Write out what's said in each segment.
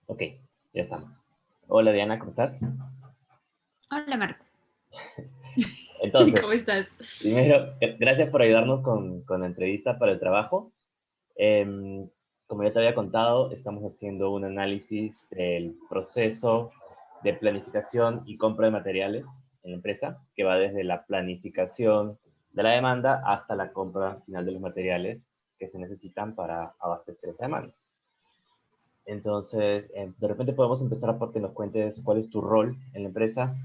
Ok, ya estamos. Hola Diana, ¿cómo estás? Hola, Marco. Entonces, ¿Cómo estás? primero, gracias por ayudarnos con la entrevista para el trabajo. Em, Como ya te había contado, estamos haciendo un análisis del proceso de planificación y compra de materiales en la empresa, que va desde la planificación de la demanda hasta la compra final de los materiales que se necesitan para abastecer esa demanda. Entonces, de repente podemos empezar a porque nos cuentes cuál es tu rol en la empresa.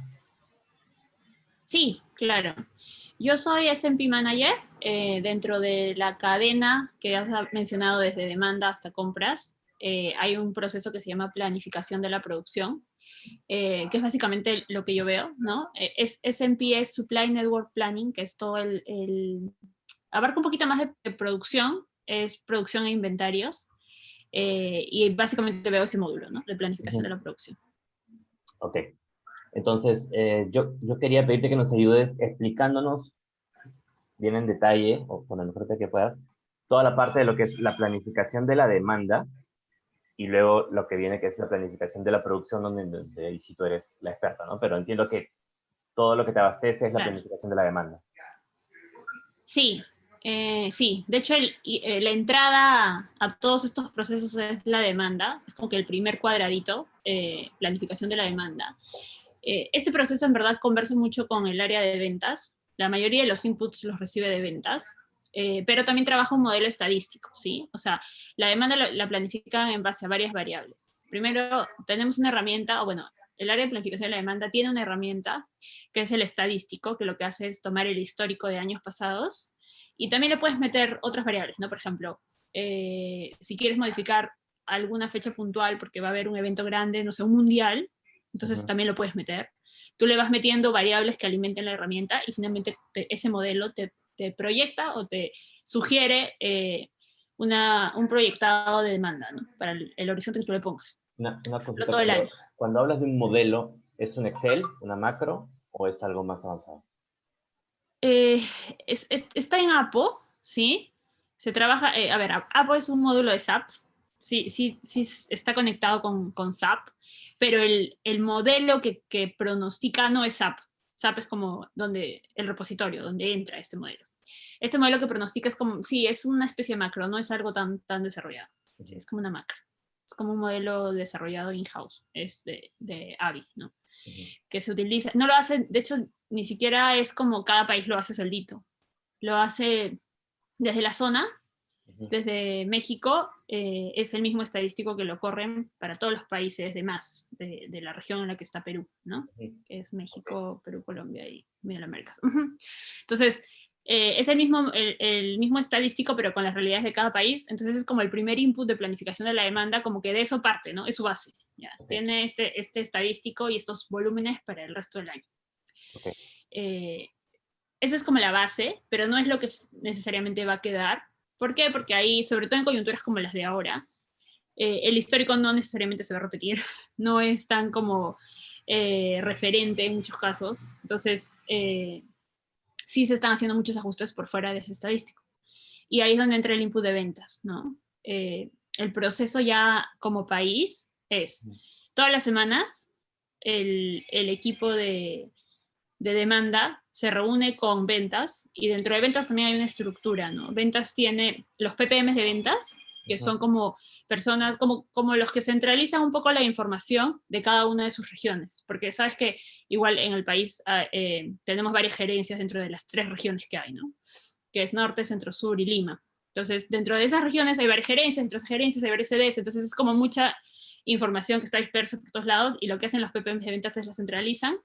Sí, claro. Yo soy S&P Manager dentro de la cadena que has mencionado desde demanda hasta compras. Hay un proceso que se llama planificación de la producción, que es básicamente lo que yo veo, ¿no? S&P es Supply Network Planning, que es todo abarca un poquito más de producción, es producción e inventarios, y básicamente veo ese módulo, ¿no? De planificación de Ujú. la producción. Ok, entonces yo quería pedirte que nos ayudes explicándonos bien en detalle, o con la mejor que puedas, toda la parte de lo que es la planificación de la demanda y luego lo que viene que es la planificación de la producción, donde ahí sí tú eres la experta, ¿no? Pero entiendo que todo lo que te abastece es la Claro. planificación de la demanda. Sí, sí. De hecho, la entrada a todos estos procesos es la demanda. Es como que el primer cuadradito, planificación de la demanda. Este proceso en verdad conversa mucho con el área de ventas. La mayoría de los inputs los recibe de ventas, pero también trabaja un modelo estadístico, ¿sí? O sea, la demanda la planifican en base a varias variables. Primero, tenemos una herramienta, o bueno, el área de planificación de la demanda tiene una herramienta que es el estadístico, que lo que hace es tomar el histórico de años pasados y también le puedes meter otras variables, ¿no? Por ejemplo, si quieres modificar alguna fecha puntual porque va a haber un evento grande, no sé, un mundial, entonces Ujú. también lo puedes meter. Tú le vas metiendo variables que alimenten la herramienta y finalmente ese modelo te proyecta o te sugiere un proyectado de demanda, ¿no? Para el horizonte que tú le pongas. Una cosita, Todo el año. cuando hablas de un modelo, ¿es un Excel, una macro o es algo más avanzado? Eh, está en Apo, ¿sí? Se trabaja, a ver, Apo es un módulo de SAP, sí, sí, sí está conectado con SAP, pero el modelo que pronostica no es SAP. SAP es como donde el repositorio, donde entra este modelo. Este modelo que pronostica es como, sí, es una especie de macro, no es algo tan desarrollado. Sí, Ujú, es como una macro. Es como un modelo desarrollado in-house, es de AVI, ¿no? ujú, Que se utiliza, no lo hace, de hecho, ni siquiera es como cada país lo hace solito, lo hace desde la zona, ujú. desde México, es el mismo estadístico que lo corren para todos los países de más, de la región en la que está Perú, ¿no? Ujú. Que es Ok. México, Perú, Colombia y Américas. Entonces, es el mismo estadístico, pero con las realidades de cada país. Entonces, es como el primer input de planificación de la demanda, como que de eso parte, ¿no? Es su base. ¿Ya? Ok. Tiene este estadístico y estos volúmenes para el resto del año. Ok. Eh, Esa es como la base, pero no es lo que necesariamente va a quedar. ¿Por qué? Porque ahí, sobre todo en coyunturas como las de ahora, el histórico no necesariamente se va a repetir, no es tan como referente en muchos casos. Entonces, sí se están haciendo muchos ajustes por fuera de ese estadístico. Y ahí es donde entra el input de ventas, ¿no? El proceso ya como país es Ujú. todas las semanas el equipo de demanda se reúne con ventas y dentro de ventas también hay una estructura, ¿no? Ventas tiene los PPMs de ventas, que Ujú. son como personas, como los que centralizan un poco la información de cada una de sus regiones, porque sabes que igual en el país tenemos varias gerencias dentro de las 3 regiones que hay, ¿no? Que es norte, centro, sur y Lima. Entonces, dentro de esas regiones hay varias gerencias, dentro de esas gerencias hay varios CDs, entonces es como mucha información que está dispersa por todos lados y lo que hacen los PPMs de ventas es la centralizan,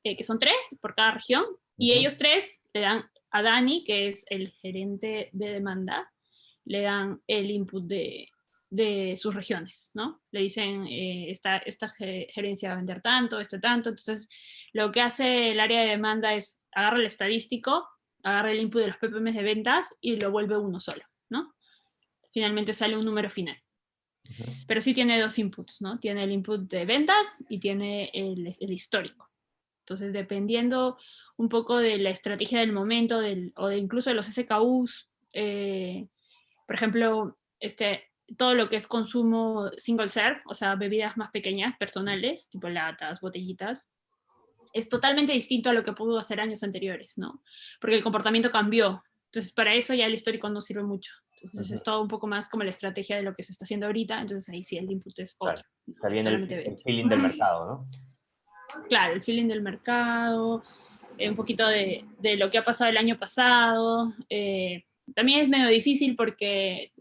que son 3 por cada región, y Ujú. ellos 3 le dan a Dani, que es el gerente de demanda, le dan el input de sus regiones, ¿no? Le dicen, esta gerencia va a vender tanto, tanto, entonces lo que hace el área de demanda es agarra el estadístico, agarra el input de los PPMs de ventas y lo vuelve uno solo, ¿no? Finalmente sale un número final. Ujú. Pero sí tiene 2 inputs, ¿no? Tiene el input de ventas y tiene el histórico. Entonces, dependiendo un poco de la estrategia del momento o de incluso de los SKUs, por ejemplo, todo lo que es consumo single serve, o sea, bebidas más pequeñas, personales, tipo latas, botellitas, es totalmente distinto a lo que pudo hacer años anteriores, ¿no? Porque el comportamiento cambió. Entonces, para eso ya el histórico no sirve mucho. Entonces, es todo un poco más como la estrategia de lo que se está haciendo ahorita. Entonces, ahí sí el input es Claro. otro. ¿No? Está Es bien solamente el ventas. feeling del mercado, ¿no? Claro, el feeling del mercado, un poquito de lo que ha pasado el año pasado. También es medio difícil porque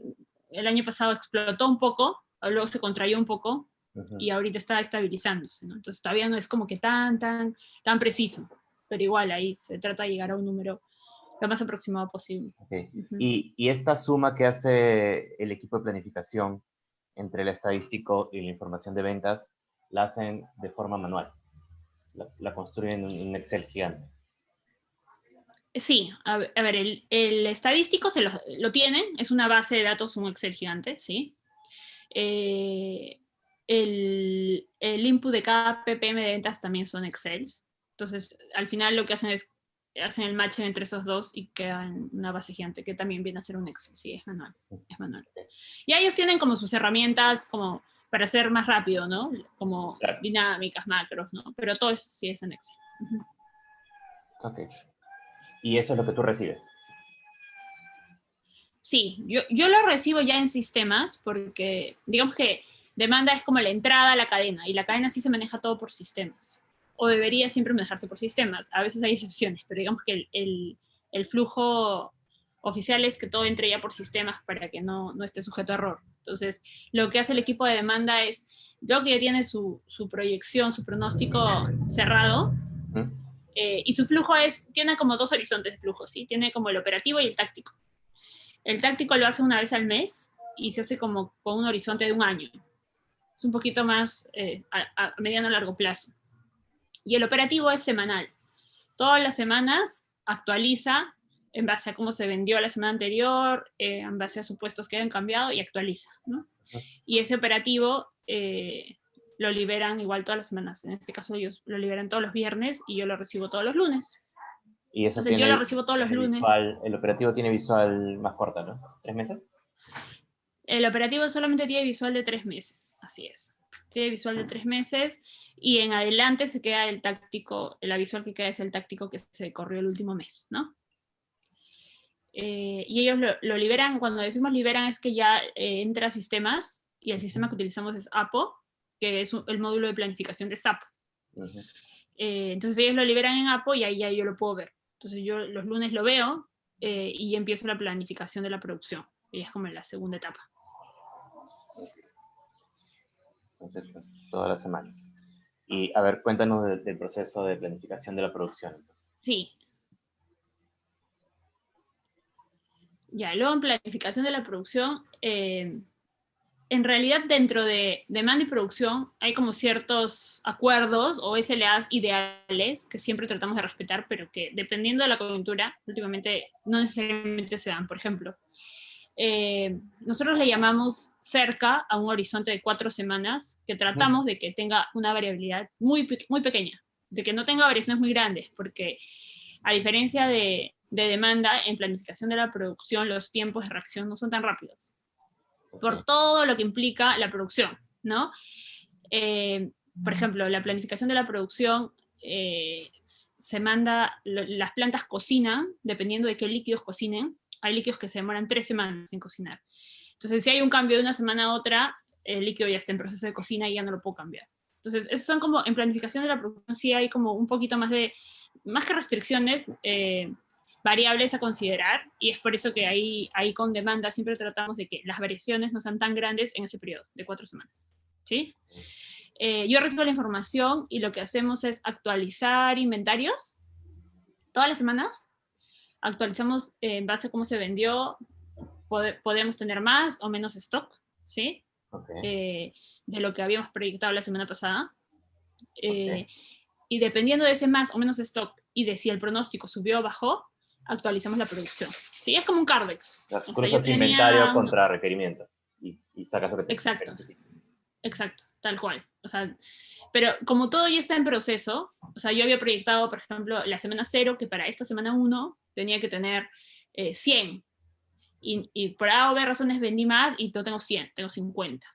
el año pasado explotó un poco, luego se contrayó un poco, y ahorita está estabilizándose, ¿no? Entonces todavía no es como que tan preciso, pero igual ahí se trata de llegar a un número lo más aproximado posible. Okay. Y esta suma que hace el equipo de planificación entre el estadístico y la información de ventas, la hacen de forma manual. La construyen en un Excel gigante. Sí, a ver, el estadístico lo tienen, es una base de datos, un Excel gigante, ¿sí? El input de cada ppm de ventas también son Excels. Entonces, al final lo que hacen es hacen el match entre esos dos y queda en una base gigante que también viene a ser un Excel. Sí, es manual. Es manual. Y ellos tienen como sus herramientas como para hacer más rápido, ¿no? Como Claro. dinámicas, macros, ¿no? Pero todo eso sí es en Excel. Ok. Y eso es lo que tú recibes. Sí, yo lo recibo ya en sistemas porque digamos que demanda es como la entrada a la cadena y la cadena sí se maneja todo por sistemas. O debería siempre manejarse por sistemas. A veces hay excepciones, pero digamos que el flujo oficial es que todo entre ya por sistemas para que no esté sujeto a error. Entonces, lo que hace el equipo de demanda es, creo que ya tiene su proyección, su pronóstico cerrado, y su flujo tiene como dos horizontes de flujo, ¿sí? Tiene como el operativo y el táctico. El táctico lo hace una vez al mes y se hace como con un horizonte de un año. Es un poquito más a mediano a largo plazo. Y el operativo es semanal. Todas las semanas actualiza en base a cómo se vendió la semana anterior, en base a supuestos que hayan cambiado y actualiza, ¿no? Y ese operativo lo liberan igual todas las semanas. En este caso ellos lo liberan todos los viernes y yo lo recibo todos los lunes. Y eso Entonces yo lo recibo todos los lunes. Visual, el operativo tiene visual más corta, ¿no? ¿3 meses? El operativo solamente tiene visual de 3 meses, así es. Tiene visual de 3 meses y en adelante se queda el táctico, la visual que queda es el táctico que se corrió el último mes, ¿no? Y ellos lo liberan, cuando decimos liberan es que ya entra a sistemas y el sistema que utilizamos es APO, que es el módulo de planificación de SAP. Entonces ellos lo liberan en APO y ahí ya yo lo puedo ver. Entonces yo los lunes lo veo y empiezo la planificación de la producción. Y es como en la segunda etapa. Entonces, pues, todas las semanas. Y a ver, cuéntanos del proceso de planificación de la producción. Entonces. Sí. Ya, luego en planificación de la producción, en realidad dentro de demanda y producción hay como ciertos acuerdos o SLAs ideales que siempre tratamos de respetar, pero que dependiendo de la coyuntura, últimamente no necesariamente se dan. Por ejemplo, nosotros le llamamos cerca a un horizonte de 4 semanas, que tratamos de que tenga una variabilidad muy pequeña, de que no tenga variaciones muy grandes, porque a diferencia de demanda, en planificación de la producción los tiempos de reacción no son tan rápidos, por todo lo que implica la producción, ¿no? Por ejemplo, la planificación de la producción se manda, las plantas cocinan, dependiendo de qué líquidos cocinen, hay líquidos que se demoran 3 semanas en cocinar. Entonces, si hay un cambio de una semana a otra, el líquido ya está en proceso de cocina y ya no lo puedo cambiar. Entonces, esos son como, en planificación de la producción sí hay como un poquito más que restricciones, variables a considerar, y es por eso que ahí con demanda siempre tratamos de que las variaciones no sean tan grandes en ese periodo de 4 semanas. ¿Sí? Yo recibo la información y lo que hacemos es actualizar inventarios todas las semanas. Actualizamos en base a cómo se vendió, podemos tener más o menos stock, ¿sí? De lo que habíamos proyectado la semana pasada. Y dependiendo de ese más o menos stock y de si el pronóstico subió o bajó, actualizamos la producción. Sí, es como un Cardex. Cruzas inventario contra requerimiento y sacas lo que te Exacto. Exacto, tal cual. O sea, pero como todo ya está en proceso, o sea, yo había proyectado, por ejemplo, la semana 0, que para esta semana 1 tenía que tener 100. y por A o B razones vendí más y no tengo 100, tengo 50.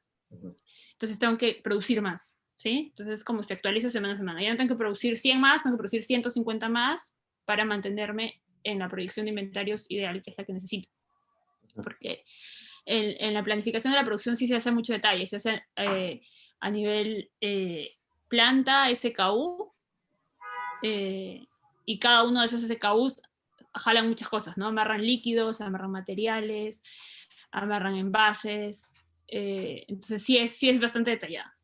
Entonces tengo que producir más, ¿sí? Entonces como se actualiza semana a semana. Ya no tengo que producir 100 más, tengo que producir 150 más para mantenerme en la proyección de inventarios ideal, que es la que necesito. Porque en la planificación de la producción sí se hace mucho detalle, se hace a nivel planta, SKU, y cada uno de esos SKUs jalan muchas cosas, ¿no? Amarran líquidos, amarran materiales, amarran envases, entonces sí es bastante detallada.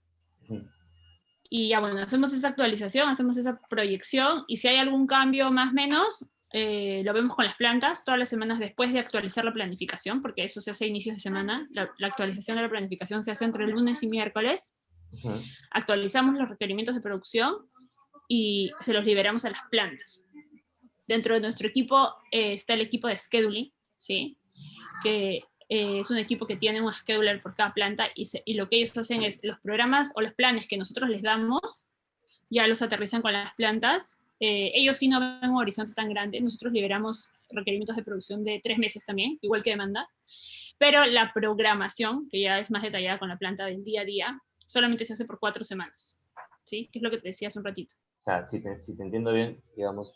Y ya bueno, hacemos esa actualización, hacemos esa proyección, y si hay algún cambio más o menos, lo vemos con las plantas todas las semanas después de actualizar la planificación, porque eso se hace a inicios de semana, la actualización de la planificación se hace entre lunes y miércoles, actualizamos los requerimientos de producción y se los liberamos a las plantas. Dentro de nuestro equipo está el equipo de scheduling, ¿sí? Que es un equipo que tiene un scheduler por cada planta y lo que ellos hacen es los programas o los planes que nosotros les damos, ya los aterrizan con las plantas. Ellos sí no ven un horizonte tan grande, nosotros liberamos requerimientos de producción de 3 meses también, igual que demanda, pero la programación, que ya es más detallada con la planta del día a día, solamente se hace por 4 semanas, ¿sí? Que es lo que te decía hace un ratito. O sea, si te entiendo bien, digamos,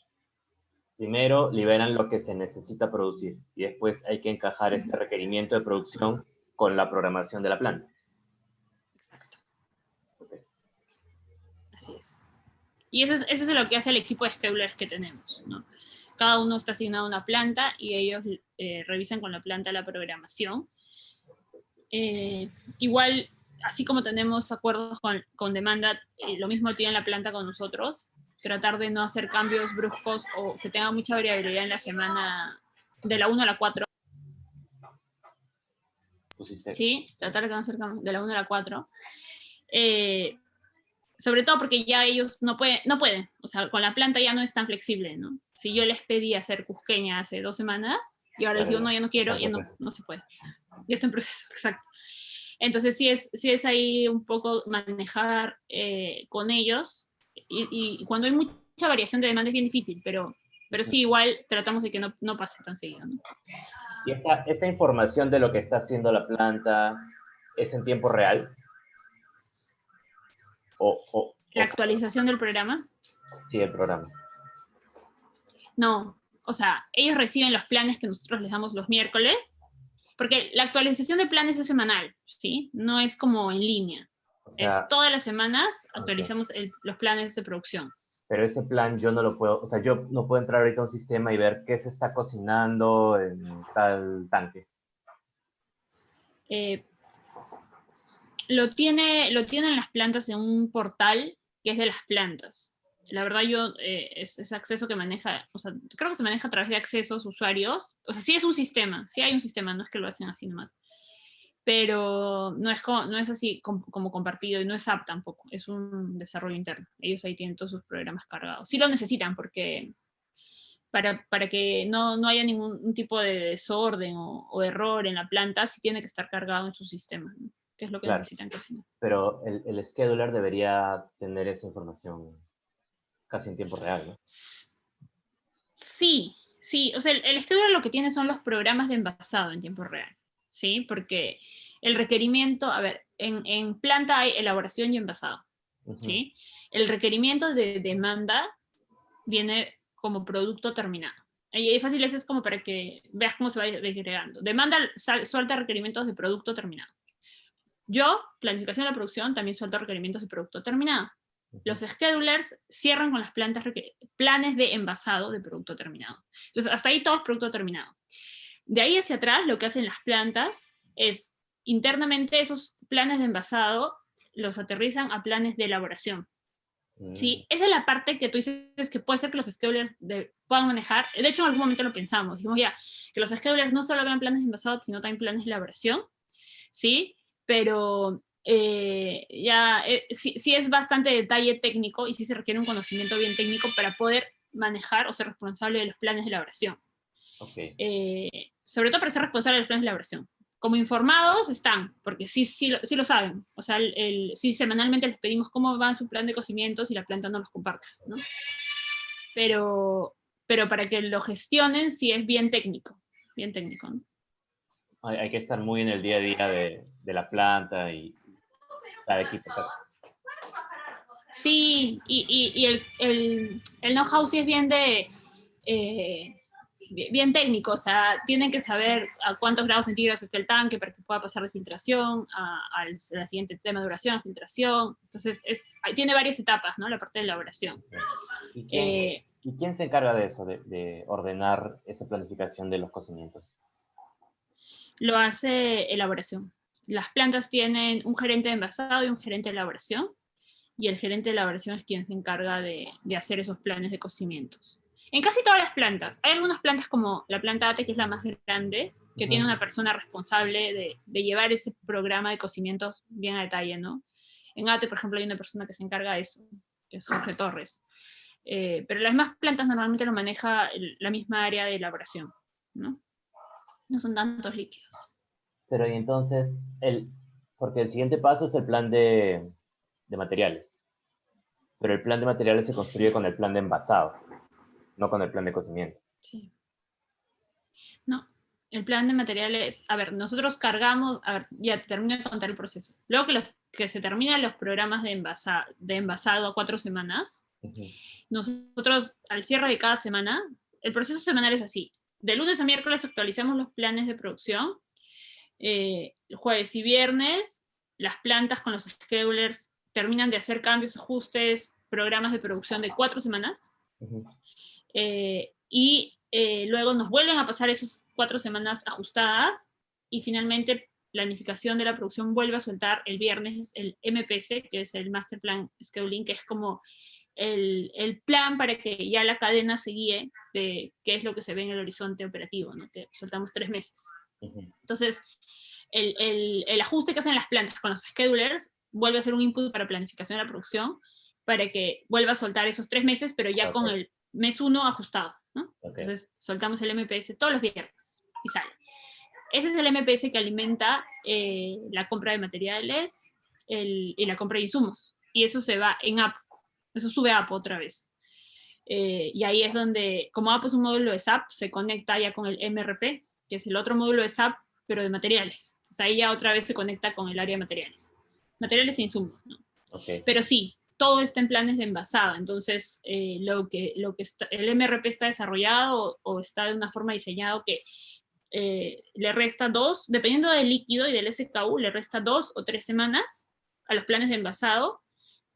primero liberan lo que se necesita producir y después hay que encajar este requerimiento de producción con la programación de la planta. Exacto. Okay. Así es. Y eso es lo que hace el equipo de schedulers que tenemos, ¿no? Cada uno está asignado a una planta y ellos revisan con la planta la programación. Igual, así como tenemos acuerdos con demanda, lo mismo tiene la planta con nosotros, tratar de no hacer cambios bruscos o que tenga mucha variabilidad en la semana de la 1 a la 4. Sí, tratar de no hacer cambios de la 1 a la 4. Sobre todo porque ya ellos no pueden, o sea, con la planta ya no es tan flexible, ¿no? Si yo les pedí hacer cusqueña hace 2 semanas y ahora les digo, no, ya no quiero, ya no se puede. Ya está en proceso, exacto. Entonces sí es ahí un poco manejar con ellos, y cuando hay mucha variación de demanda es bien difícil, pero sí igual tratamos de que no pase tan seguido, ¿no? ¿Y esta información de lo que está haciendo la planta es en tiempo real? ¿La actualización del programa? Sí, el programa. No, o sea, ellos reciben los planes que nosotros les damos los miércoles, porque la actualización de planes es semanal, ¿sí? No es como en línea. O sea, es todas las semanas actualizamos los planes de producción. Pero ese plan yo no lo puedo, o sea, yo no puedo entrar ahorita a un sistema y ver qué se está cocinando en tal tanque. Lo tienen las plantas en un portal que es de las plantas. La verdad yo, es acceso que maneja, o sea, creo que se maneja a través de accesos usuarios. O sea, sí es un sistema, sí hay un sistema, no es que lo hacen así nomás. Pero no es así como compartido y no es app tampoco, es un desarrollo interno. Ellos ahí tienen todos sus programas cargados. Sí lo necesitan porque para que no haya ningún tipo de desorden o error en la planta, sí tiene que estar cargado en su sistema, ¿no? Que es lo que necesitan cocinar. Pero el scheduler debería tener esa información casi en tiempo real, ¿no? Sí, o sea, el scheduler lo que tiene son los programas de envasado en tiempo real, ¿sí? Porque el requerimiento, a ver, en planta hay elaboración y envasado, ¿sí? El requerimiento de demanda viene como producto terminado. Y fácil, eso es como para que veas cómo se va degradando. Demanda suelta requerimientos de producto terminado. Yo, planificación de la producción, también suelto requerimientos de producto terminado. Los schedulers cierran con las planes de envasado de producto terminado. Entonces, hasta ahí todo es producto terminado. De ahí hacia atrás, lo que hacen las plantas es, internamente, esos planes de envasado los aterrizan a planes de elaboración. Sí, esa es la parte que tú dices que puede ser que los schedulers puedan manejar. De hecho, en algún momento lo pensamos. Dijimos ya, que los schedulers no solo vean planes de envasado, sino también planes de elaboración, ¿sí? Pero sí es bastante detalle técnico y sí se requiere un conocimiento bien técnico para poder manejar o ser responsable de los planes de elaboración. Sobre todo para ser responsable de los planes de elaboración. Como informados están, porque sí lo saben. O sea, sí semanalmente les pedimos cómo va su plan de cocimientos y la planta no los comparte, ¿no? Pero para que lo gestionen sí es bien técnico, ¿no? hay que estar muy en el día a día de la planta y cada equipo. Sí, y el know-how sí es bien eh, bien técnico, o sea, tienen que saber a cuántos grados centígrados está el tanque para que pueda pasar de filtración al siguiente tema de duración, filtración. Entonces, tiene varias etapas, ¿no? La parte de elaboración. ¿Y Eh, quién se encarga de eso, de ordenar esa planificación de los cocimientos? lo hace elaboración. Las plantas tienen un gerente de envasado y un gerente de elaboración, y el gerente de elaboración es quien se encarga de hacer esos planes de cocimientos. En casi todas las plantas, hay algunas plantas como la planta ATE, que es la más grande, que tiene una persona responsable de llevar ese programa de cocimientos bien a detalle, ¿no? En ATE, por ejemplo, hay una persona que se encarga de eso, que es Jorge Torres. Pero las demás plantas normalmente lo maneja la misma área de elaboración, ¿no? No son tantos líquidos. Pero y entonces, porque el siguiente paso es el plan de materiales. Pero el plan de materiales se construye con el plan de envasado, no con el plan de cocimiento. Sí. No, el plan de materiales, a ver, nosotros cargamos, a ver, ya termino de contar el proceso. Luego que se terminan los programas de envasado a 4 semanas, nosotros al cierre de cada semana, el proceso semanal es así. De lunes a miércoles actualizamos los planes de producción. Jueves y viernes, las plantas con los schedulers terminan de hacer cambios, ajustes, programas de producción de 4 semanas. Luego nos vuelven a pasar esas 4 semanas ajustadas y finalmente planificación de la producción vuelve a soltar el viernes el MPS, que es el Master Plan Scheduling, que es como el plan para que ya la cadena se guíe de qué es lo que se ve en el horizonte operativo, ¿no? Que soltamos 3 meses. Entonces, el ajuste que hacen las plantas con los schedulers vuelve a ser un input para planificación de la producción, para que vuelva a soltar esos 3 meses, pero ya con el mes 1 ajustado, ¿no? Entonces, soltamos el MPS todos los viernes y sale. Ese es el MPS que alimenta la compra de materiales y la compra de insumos. Y eso se va en app. Eso sube a app otra vez. Y ahí es donde, como app es un módulo de SAP, se conecta ya con el MRP, que es el otro módulo de SAP, pero de materiales. Entonces ahí ya otra vez se conecta con el área de materiales. Materiales e insumos, ¿no? Pero sí, todo está en planes de envasado. Entonces, el MRP está desarrollado o está de una forma diseñado que le resta 2, dependiendo del líquido y del SKU, le resta 2 o 3 semanas a los planes de envasado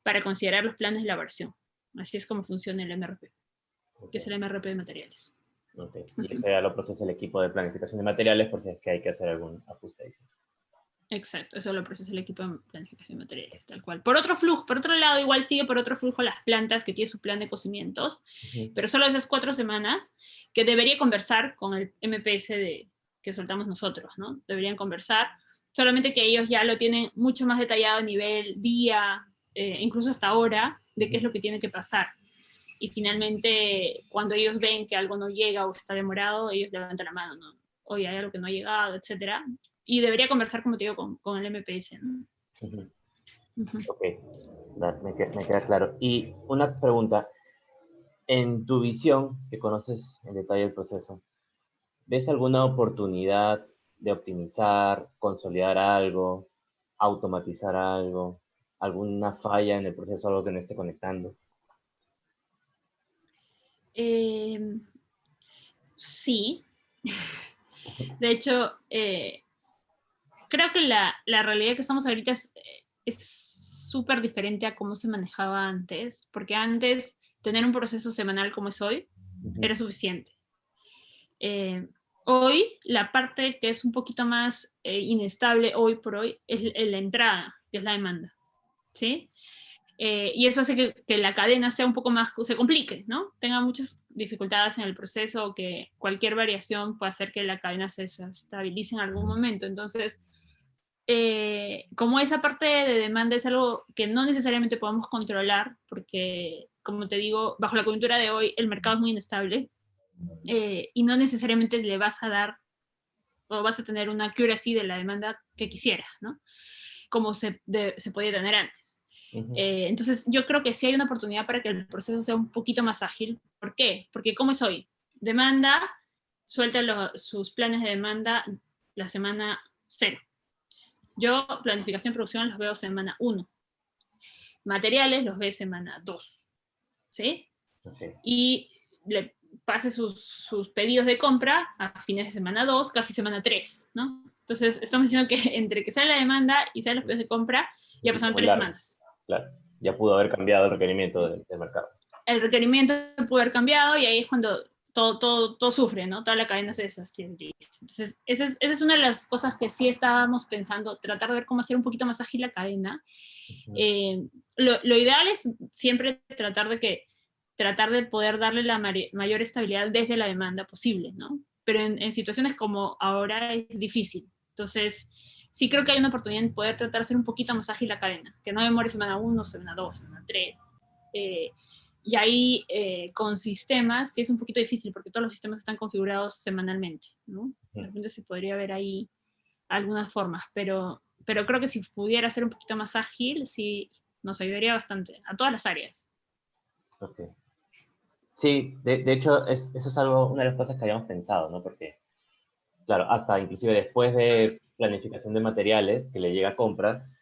para considerar los planes de elaboración. Así es como funciona el MRP, que es el MRP de materiales. Y eso ya lo procesa el equipo de planificación de materiales por si es que hay que hacer algún ajuste adicional. Exacto, eso lo procesa el equipo de planificación de materiales, tal cual. Por otro lado, igual sigue por otro flujo las plantas que tienen su plan de cocimientos, pero solo esas 4 semanas que debería conversar con el MPS que soltamos nosotros, ¿no? Deberían conversar, solamente que ellos ya lo tienen mucho más detallado a nivel día, incluso hasta hora, de qué es lo que tiene que pasar. Y finalmente, cuando ellos ven que algo no llega o está demorado, ellos levantan la mano, ¿no? Oye, hay algo que no ha llegado, etcétera. Y debería conversar, como te digo, con el MPS, ¿no? Ok, me queda claro. Y una pregunta, en tu visión, que conoces en detalle el proceso, ¿ves alguna oportunidad de optimizar, consolidar algo, automatizar algo, alguna falla en el proceso, algo que no esté conectando? Sí. De hecho, creo que la realidad que estamos ahorita es súper diferente a cómo se manejaba antes, porque antes tener un proceso semanal como es hoy era suficiente. Hoy, la parte que es un poquito más inestable hoy por hoy es la entrada, que es la demanda, ¿sí? Y eso hace que la cadena sea un poco más, se complique, ¿no? Tenga muchas dificultades en el proceso o que cualquier variación pueda hacer que la cadena se estabilice en algún momento. Entonces, como esa parte de demanda es algo que no necesariamente podemos controlar, porque, como te digo, bajo la coyuntura de hoy el mercado es muy inestable y no necesariamente le vas a dar o vas a tener una accuracy de la demanda que quisieras, ¿no? Como se podía tener antes. Entonces, yo creo que sí hay una oportunidad para que el proceso sea un poquito más ágil. ¿Por qué? Porque ¿cómo es hoy? Demanda, suelta sus planes de demanda, la semana 0. Yo planificación y producción los veo semana 1. Materiales los ve semana 2. ¿Sí? Okay. Y le pase sus pedidos de compra a fines de semana 2, casi semana 3, ¿no? Entonces, estamos diciendo que entre que sale la demanda y salen los pedidos de compra, ya pasaron 3 semanas. Claro, ya pudo haber cambiado el requerimiento del mercado. El requerimiento pudo haber cambiado y ahí es cuando todo sufre, ¿no? Toda la cadena se desestabiliza. Entonces, esa es una de las cosas que sí estábamos pensando, tratar de ver cómo hacer un poquito más ágil la cadena. Lo ideal es siempre tratar de poder darle la mayor estabilidad desde la demanda posible, ¿no? Pero en situaciones como ahora es difícil. Entonces, sí creo que hay una oportunidad en poder tratar de hacer un poquito más ágil la cadena, que no demore semana 1, semana 2, semana 3. Y ahí con sistemas sí es un poquito difícil porque todos los sistemas están configurados semanalmente, ¿no? De repente se podría ver ahí algunas formas, pero creo que si pudiera ser un poquito más ágil, sí nos ayudaría bastante a todas las áreas. Okay. Sí, de hecho, eso es una de las cosas que habíamos pensado, ¿no? Porque, claro, hasta inclusive después de planificación de materiales que le llega a compras,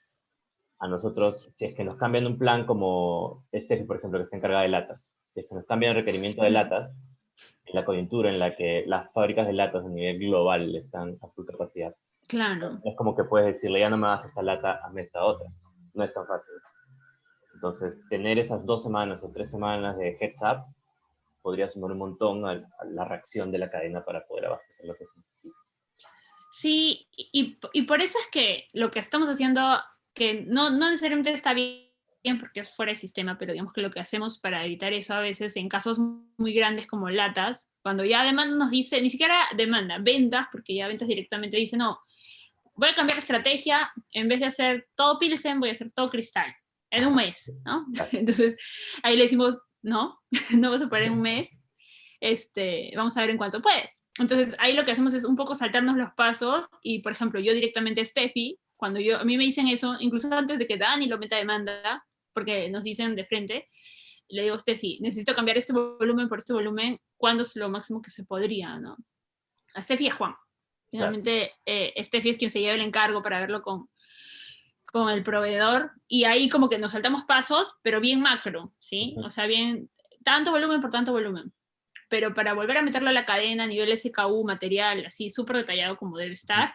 a nosotros, si es que nos cambian un plan como este, por ejemplo, que está encargada de latas, si es que nos cambian el requerimiento de latas, en la coyuntura en la que las fábricas de latas a nivel global están a full capacidad, Claro. es como que puedes decirle, ya no me das esta lata, hazme esta otra. No es tan fácil. Entonces, tener esas 2 semanas o 3 semanas de heads up podría sumar un montón a la reacción de la cadena para poder abastecer lo que se necesita. Sí, y por eso es que lo que estamos haciendo, que no necesariamente está bien porque es fuera de sistema, pero digamos que lo que hacemos para evitar eso a veces en casos muy grandes como latas, cuando ya demanda nos dice, ni siquiera demanda, ventas, porque ya ventas directamente dice, no, voy a cambiar de estrategia, en vez de hacer todo Pilsen, voy a hacer todo cristal, en un mes, ¿no? Entonces, ahí le decimos, no, no vas a poder en un mes, vamos a ver en cuánto puedes. Entonces, ahí lo que hacemos es un poco saltarnos los pasos y, por ejemplo, yo directamente a Steffi, cuando a mí me dicen eso, incluso antes de que Dani lo meta a demanda, porque nos dicen de frente, le digo, Steffi, necesito cambiar este volumen por este volumen, ¿cuándo es lo máximo que se podría, no? A Steffi y a Juan. Finalmente, Steffi es quien se lleva el encargo para verlo con el proveedor, y ahí como que nos saltamos pasos, pero bien macro, ¿sí? O sea, bien, tanto volumen por tanto volumen. Pero para volver a meterlo a la cadena a nivel SKU, material, así súper detallado como debe estar,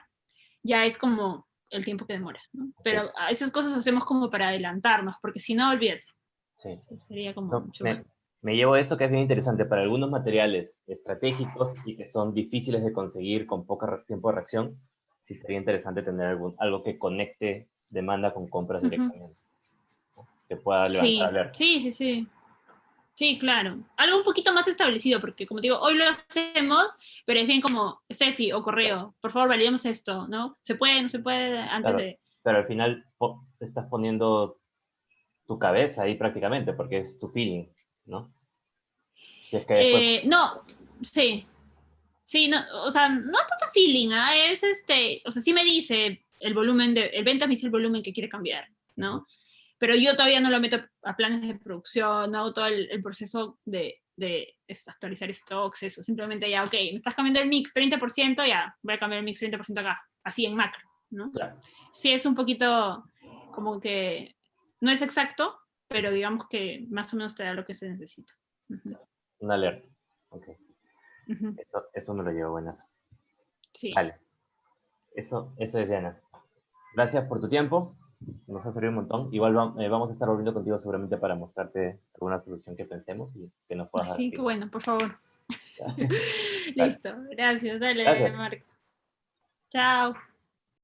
ya es como el tiempo que demora, ¿no? Pero a esas cosas hacemos como para adelantarnos, porque si no, olvídate. Sí. Sería como mucho más. Me llevo eso que es bien interesante. Para algunos materiales estratégicos y que son difíciles de conseguir con poco tiempo de reacción, sí sería interesante tener algo que conecte demanda con compras directamente. Que pueda levantar alerta. Sí. Sí, claro. Algo un poquito más establecido, porque como digo, hoy lo hacemos, pero es bien como, Steffi o correo, por favor, validemos esto, ¿no? ¿Se puede, no se puede? Antes de... Pero al final estás poniendo tu cabeza ahí prácticamente, porque es tu feeling, ¿no? Si es que después... no, sí. Sí, no, o sea, no es tanto feeling, ¿eh? Es o sea, sí me dice el volumen el venta me dice el volumen que quiere cambiar, ¿no? Pero yo todavía no lo meto a planes de producción, no hago todo el proceso de actualizar stocks, eso. Simplemente ya, ok, me estás cambiando el mix 30%, ya, voy a cambiar el mix 30% acá, así en macro, ¿no? Claro. Sí, es un poquito como que no es exacto, pero digamos que más o menos te da lo que se necesita. Una alerta. Ok. Eso me lo llevo, buenas. Sí. Vale. Eso es, Diana. Gracias por tu tiempo. Nos ha servido un montón. Igual vamos a estar volviendo contigo seguramente para mostrarte alguna solución que pensemos y que nos puedas dar. Sí, qué bueno, por favor. Vale. Listo, gracias, dale, Gracias. Marco. Chao.